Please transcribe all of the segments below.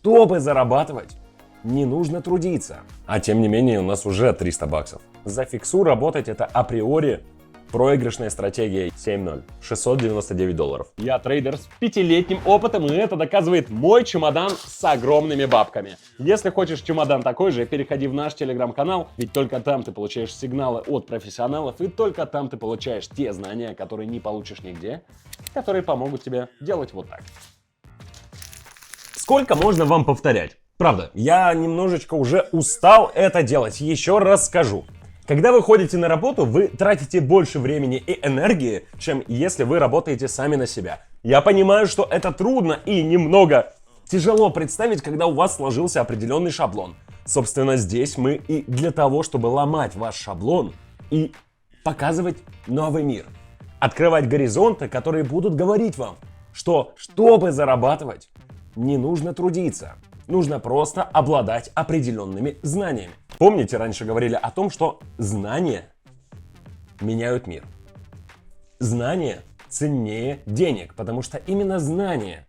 Чтобы зарабатывать, не нужно трудиться. А тем не менее у нас уже 300 баксов. За фиксу работать это априори проигрышная стратегия 7.0. 699 долларов. Я трейдер с 5-летним опытом, и это доказывает мой чемодан с огромными бабками. Если хочешь чемодан такой же, переходи в наш телеграм-канал, ведь только там ты получаешь сигналы от профессионалов, и только там ты получаешь те знания, которые не получишь нигде, которые помогут тебе делать вот так. Сколько можно вам повторять? Правда, я немножечко уже устал это делать. Еще раз скажу. Когда вы ходите на работу, вы тратите больше времени и энергии, чем если вы работаете сами на себя. Я понимаю, что это трудно и немного тяжело представить, когда у вас сложился определенный шаблон. Собственно, здесь мы и для того, чтобы ломать ваш шаблон и показывать новый мир. Открывать горизонты, которые будут говорить вам, что чтобы зарабатывать, не нужно трудиться. Нужно просто обладать определенными знаниями. Помните, раньше говорили о том, что знания меняют мир. Знания ценнее денег, потому что именно знания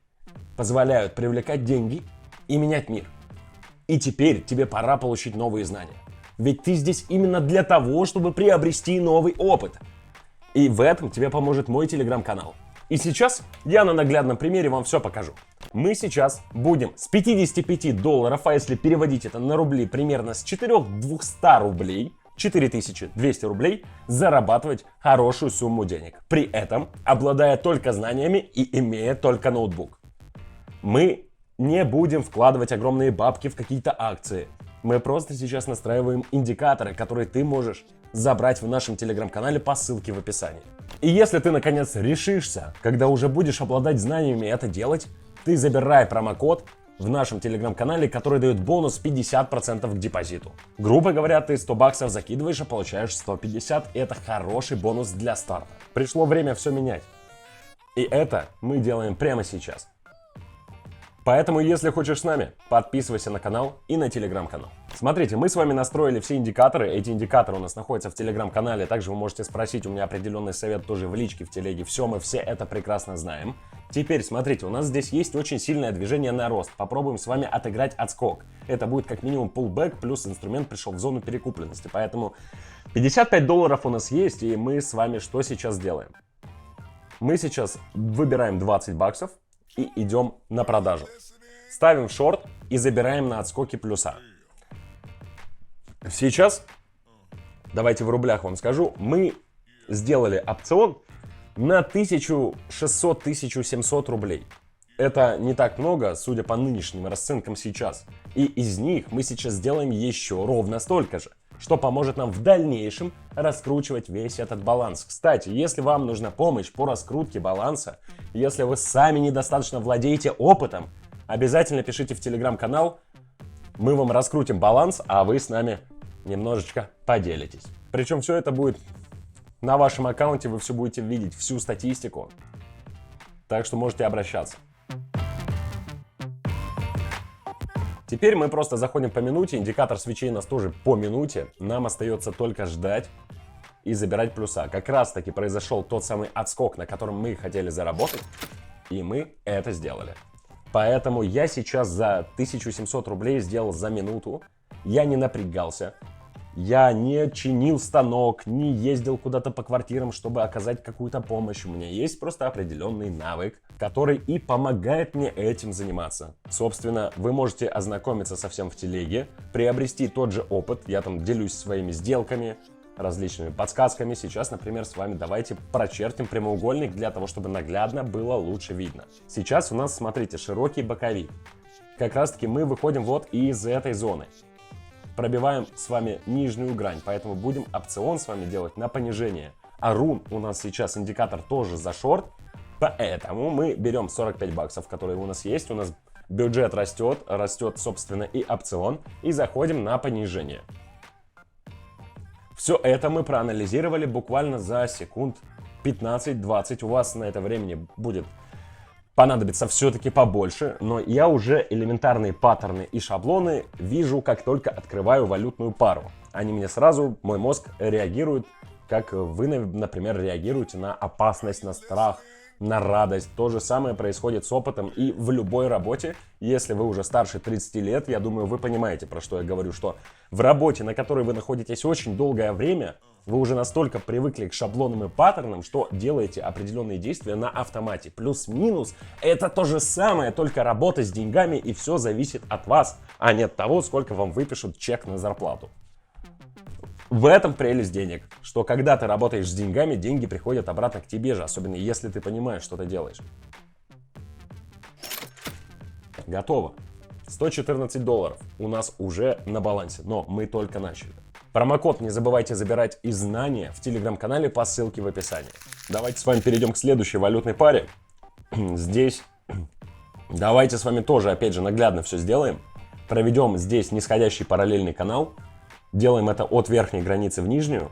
позволяют привлекать деньги и менять мир. И теперь тебе пора получить новые знания. Ведь ты здесь именно для того, чтобы приобрести новый опыт. И в этом тебе поможет мой телеграм-канал. И сейчас я на наглядном примере вам все покажу. Мы сейчас будем с 55 долларов, а если переводить это на рубли, примерно с 4200 рублей, 4200 рублей, зарабатывать хорошую сумму денег. При этом обладая только знаниями и имея только ноутбук. Мы не будем вкладывать огромные бабки в какие-то акции. Мы просто сейчас настраиваем индикаторы, которые ты можешь забрать в нашем телеграм-канале по ссылке в описании. И если ты наконец решишься, когда уже будешь обладать знаниями это делать, ты забирай промокод в нашем телеграм-канале, который дает бонус 50% к депозиту. Грубо говоря, ты 100 баксов закидываешь, а получаешь 150, и это хороший бонус для старта. Пришло время все менять. И это мы делаем прямо сейчас. Поэтому, если хочешь с нами, подписывайся на канал и на телеграм-канал. Смотрите, мы с вами настроили все индикаторы. Эти индикаторы у нас находятся в телеграм-канале. Также вы можете спросить у меня определенный совет тоже в личке, в телеге. Все, мы все это прекрасно знаем. Теперь, смотрите, у нас здесь есть очень сильное движение на рост. Попробуем с вами отыграть отскок. Это будет как минимум pullback, плюс инструмент пришел в зону перекупленности. Поэтому 55 долларов у нас есть, и мы с вами что сейчас делаем? Мы сейчас выбираем 20 баксов и идем на продажу. Ставим шорт и забираем на отскоке плюса. Сейчас, давайте в рублях вам скажу, мы сделали опцион на 1600-1700 рублей. Это не так много, судя по нынешним расценкам сейчас. И из них мы сейчас сделаем еще ровно столько же, что поможет нам в дальнейшем раскручивать весь этот баланс. Кстати, если вам нужна помощь по раскрутке баланса, если вы сами недостаточно владеете опытом, обязательно пишите в телеграм-канал, мы вам раскрутим баланс, а вы с нами немножечко поделитесь. Причем все это будет на вашем аккаунте, вы все будете видеть, всю статистику, так что можете обращаться. Теперь мы просто заходим по минуте, индикатор свечей у нас тоже по минуте, нам остается только ждать и забирать плюса. Как раз таки произошел тот самый отскок, на котором мы хотели заработать, и мы это сделали. Поэтому я сейчас за 1700 рублей сделал за минуту, я не напрягался, я не чинил станок, не ездил куда-то по квартирам, чтобы оказать какую-то помощь. У меня есть просто определенный навык, который и помогает мне этим заниматься. Собственно, вы можете ознакомиться со всем в телеге, приобрести тот же опыт. Я там делюсь своими сделками, различными подсказками. Сейчас, например, с вами давайте прочертим прямоугольник для того, чтобы наглядно было лучше видно. Сейчас у нас, смотрите, широкий боковик. Как раз таки мы выходим вот из этой зоны. Пробиваем с вами нижнюю грань, поэтому будем опцион с вами делать на понижение. А рун у нас сейчас индикатор тоже за шорт, поэтому мы берем 45 баксов, которые у нас есть, у нас бюджет растет, собственно и опцион, и заходим на понижение. Все это мы проанализировали буквально за секунд 15-20, у вас на это времени будет понадобится все-таки побольше, но я уже элементарные паттерны и шаблоны вижу, как только открываю валютную пару. Они мне сразу, мой мозг реагирует, как вы, например, реагируете на опасность, на страх, на радость. То же самое происходит с опытом и в любой работе. Если вы уже старше 30 лет, я думаю, вы понимаете, про что я говорю, что в работе, на которой вы находитесь очень долгое время, вы уже настолько привыкли к шаблонам и паттернам, что делаете определенные действия на автомате. Плюс-минус это то же самое, только работа с деньгами, и все зависит от вас, а не от того, сколько вам выпишут чек на зарплату. В этом прелесть денег, что когда ты работаешь с деньгами, деньги приходят обратно к тебе же, особенно если ты понимаешь, что ты делаешь. Готово. $114 у нас уже на балансе, но мы только начали. Промокод не забывайте забирать из знания в телеграм-канале по ссылке в описании. Давайте с вами перейдем к следующей валютной паре. Здесь давайте с вами тоже, опять же, наглядно все сделаем. Проведем здесь нисходящий параллельный канал. Делаем это от верхней границы в нижнюю.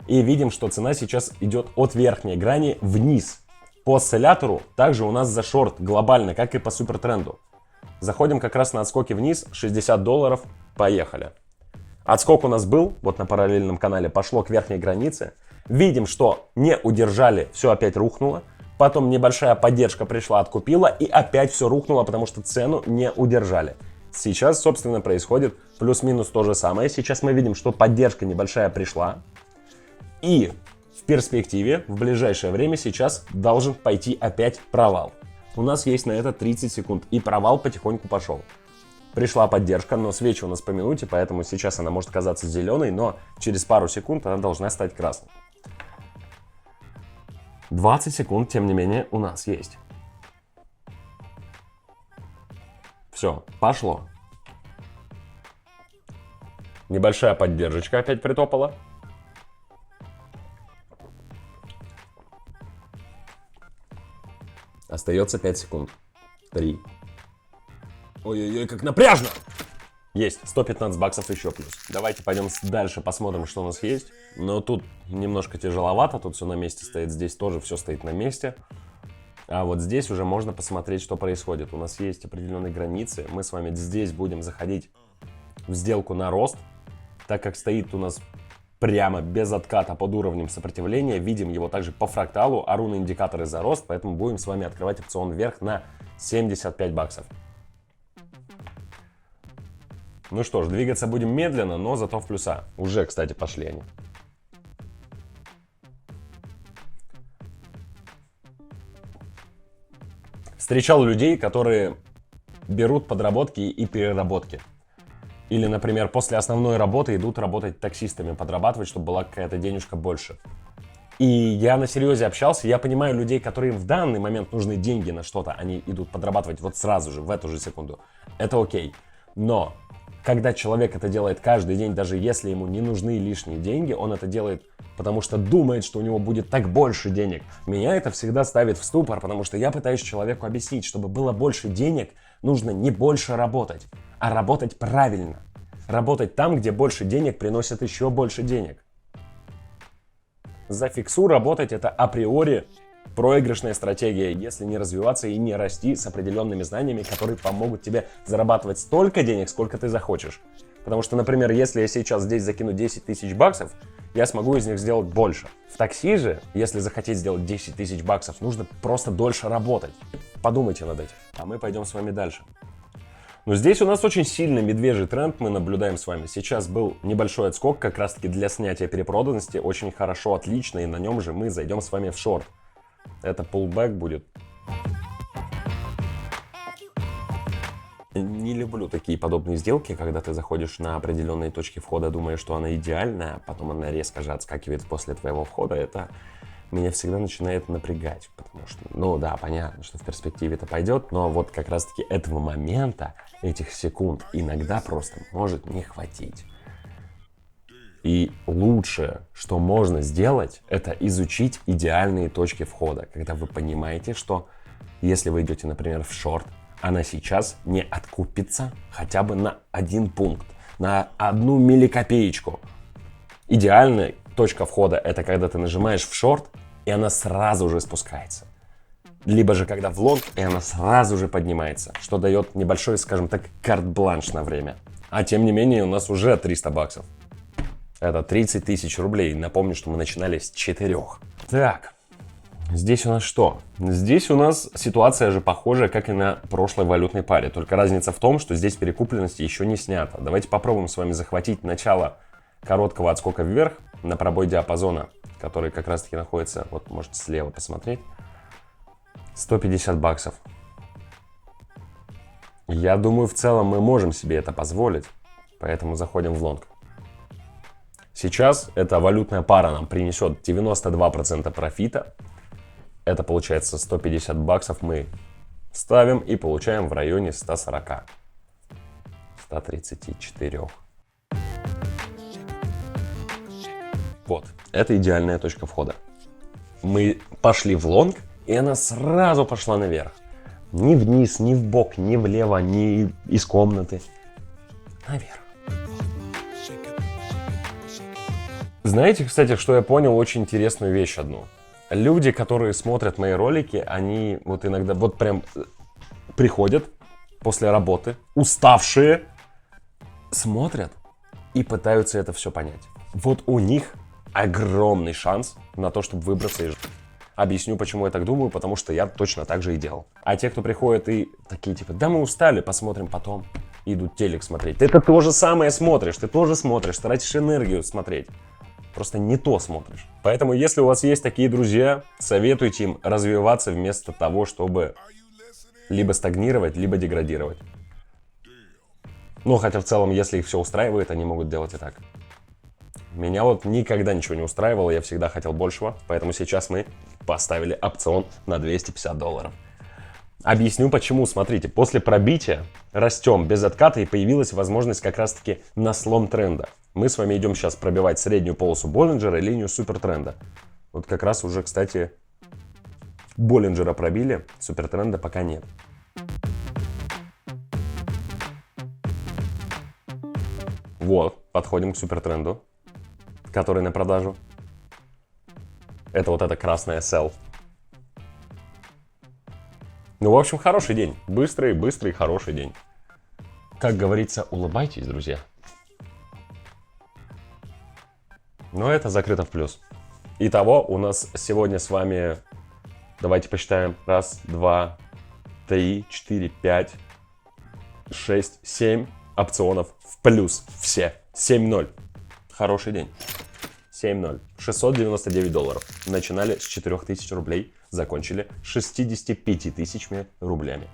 И видим, что цена сейчас идет от верхней грани вниз. По осциллятору также у нас за шорт глобально, как и по супертренду. Заходим как раз на отскоки вниз, $60. Поехали. Отскок у нас был, вот на параллельном канале, пошло к верхней границе. Видим, что не удержали, все опять рухнуло. Потом небольшая поддержка пришла, откупила, и опять все рухнуло, потому что цену не удержали. Сейчас, собственно, происходит плюс-минус то же самое. Сейчас мы видим, что поддержка небольшая пришла. И в перспективе, в ближайшее время сейчас должен пойти опять провал. У нас есть на это 30 секунд, и провал потихоньку пошел. Пришла поддержка, но свечи у нас по минуте, поэтому сейчас она может казаться зеленой, но через пару секунд она должна стать красной. 20 секунд, тем не менее, у нас есть. Все, пошло. Небольшая поддержка опять притопала. Остается 5 секунд. 3. Ой-ой-ой, как напряжно! Есть, $115 еще плюс. Давайте пойдем дальше, посмотрим, что у нас есть. Но тут немножко тяжеловато, тут все на месте стоит. Здесь тоже все стоит на месте. А вот здесь уже можно посмотреть, что происходит. У нас есть определенные границы. Мы с вами здесь будем заходить в сделку на рост. Так как стоит у нас прямо без отката под уровнем сопротивления. Видим его также по фракталу, а руны индикаторы за рост. Поэтому будем с вами открывать опцион вверх на $75. Ну что ж, двигаться будем медленно, но зато в плюса. Уже, кстати, пошли они. Встречал людей, которые берут подработки и переработки. Или, например, после основной работы идут работать таксистами, подрабатывать, чтобы была какая-то денежка больше. И я на серьезе общался, я понимаю людей, которым в данный момент нужны деньги на что-то, они идут подрабатывать вот сразу же, в эту же секунду. Это окей. Но когда человек это делает каждый день, даже если ему не нужны лишние деньги, он это делает, потому что думает, что у него будет так больше денег. Меня это всегда ставит в ступор, потому что я пытаюсь человеку объяснить, чтобы было больше денег, нужно не больше работать, а работать правильно. Работать там, где больше денег приносит еще больше денег. За фиксу работать — это априори проигрышная стратегия, если не развиваться и не расти с определенными знаниями, которые помогут тебе зарабатывать столько денег, сколько ты захочешь. Потому что, например, если я сейчас здесь закину 10 тысяч баксов, я смогу из них сделать больше. В такси же, если захотеть сделать 10 тысяч баксов, нужно просто дольше работать. Подумайте над этим. А мы пойдем с вами дальше. Но здесь у нас очень сильный медвежий тренд мы наблюдаем с вами. Сейчас был небольшой отскок как раз таки для снятия перепроданности. Очень хорошо, отлично, и на нем же мы зайдем с вами в шорт. Это pullback будет. Не люблю такие подобные сделки, когда ты заходишь на определенные точки входа, думая, что она идеальная, а потом она резко же отскакивает после твоего входа. Это меня всегда начинает напрягать, потому что, ну да, понятно, что в перспективе это пойдет, но вот как раз-таки этого момента, этих секунд иногда просто может не хватить. И лучшее, что можно сделать, это изучить идеальные точки входа, когда вы понимаете, что если вы идете, например, в шорт, она сейчас не откупится хотя бы на 1 пункт, на 1 милликопеечку. Идеальная точка входа — это когда ты нажимаешь в шорт, и она сразу же спускается. Либо же когда в лонг, и она сразу же поднимается, что дает небольшой, скажем так, карт-бланш на время. А тем не менее у нас уже 300 баксов. Это 30 тысяч рублей. Напомню, что мы начинали с 4. Так, Здесь у нас что? Здесь у нас ситуация же похожая, как и на прошлой валютной паре. Только разница в том, что здесь перекупленность еще не снята. Давайте попробуем с вами захватить начало короткого отскока вверх на пробой диапазона, который как раз таки находится, вот можете слева посмотреть, 150 баксов. Я думаю, в целом мы можем себе это позволить, поэтому заходим в лонг. Сейчас эта валютная пара нам принесет 92% профита. Это получается 150 баксов мы ставим и получаем в районе 140. 134. Вот, это идеальная точка входа. Мы пошли в лонг, и она сразу пошла наверх. Ни вниз, ни в бок, ни влево, ни из комнаты. Наверх. Знаете, кстати, что я понял очень интересную вещь одну. Люди, которые смотрят мои ролики, они вот иногда вот прям приходят после работы, уставшие, смотрят и пытаются это все понять. Вот у них огромный шанс на то, чтобы выбраться из жизни. Объясню, почему я так думаю, потому что я точно так же и делал. А те, кто приходит и такие типа, да мы устали, посмотрим потом, идут телек смотреть. Ты это то же самое смотришь, ты тоже смотришь, тратишь энергию смотреть. Просто не то смотришь. Поэтому, если у вас есть такие друзья, советуйте им развиваться вместо того, чтобы либо стагнировать, либо деградировать. Ну, хотя в целом, если их все устраивает, они могут делать и так. Меня вот никогда ничего не устраивало, я всегда хотел большего, поэтому сейчас мы поставили опцион на 250 долларов. Объясню почему. Смотрите, после пробития растем без отката и появилась возможность как раз-таки на слом тренда. Мы с вами идем сейчас пробивать среднюю полосу Боллинджера и линию супертренда. Вот как раз уже, кстати, Боллинджера пробили, супертренда пока нет. Вот, подходим к супертренду, который на продажу. Это вот эта красная sell. Ну, в общем, хороший день. Быстрый, хороший день. Как говорится, улыбайтесь, друзья. Но это закрыто в плюс. Итого у нас сегодня с вами, давайте посчитаем, 1, 2, 3, 4, 5, 6, 7 опционов в плюс. Все. 7-0. Хороший день. 7-0. 699 долларов. Начинали с 4000 рублей, закончили 65 тысячами рублями.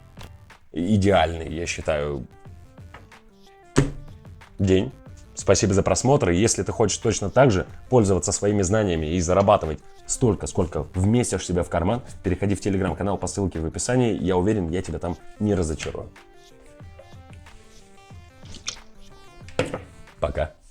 Идеальный, я считаю, день. Спасибо за просмотр. Если ты хочешь точно так же пользоваться своими знаниями и зарабатывать столько, сколько вместишь себе в карман, переходи в телеграм-канал по ссылке в описании. Я уверен, я тебя там не разочарую. Пока.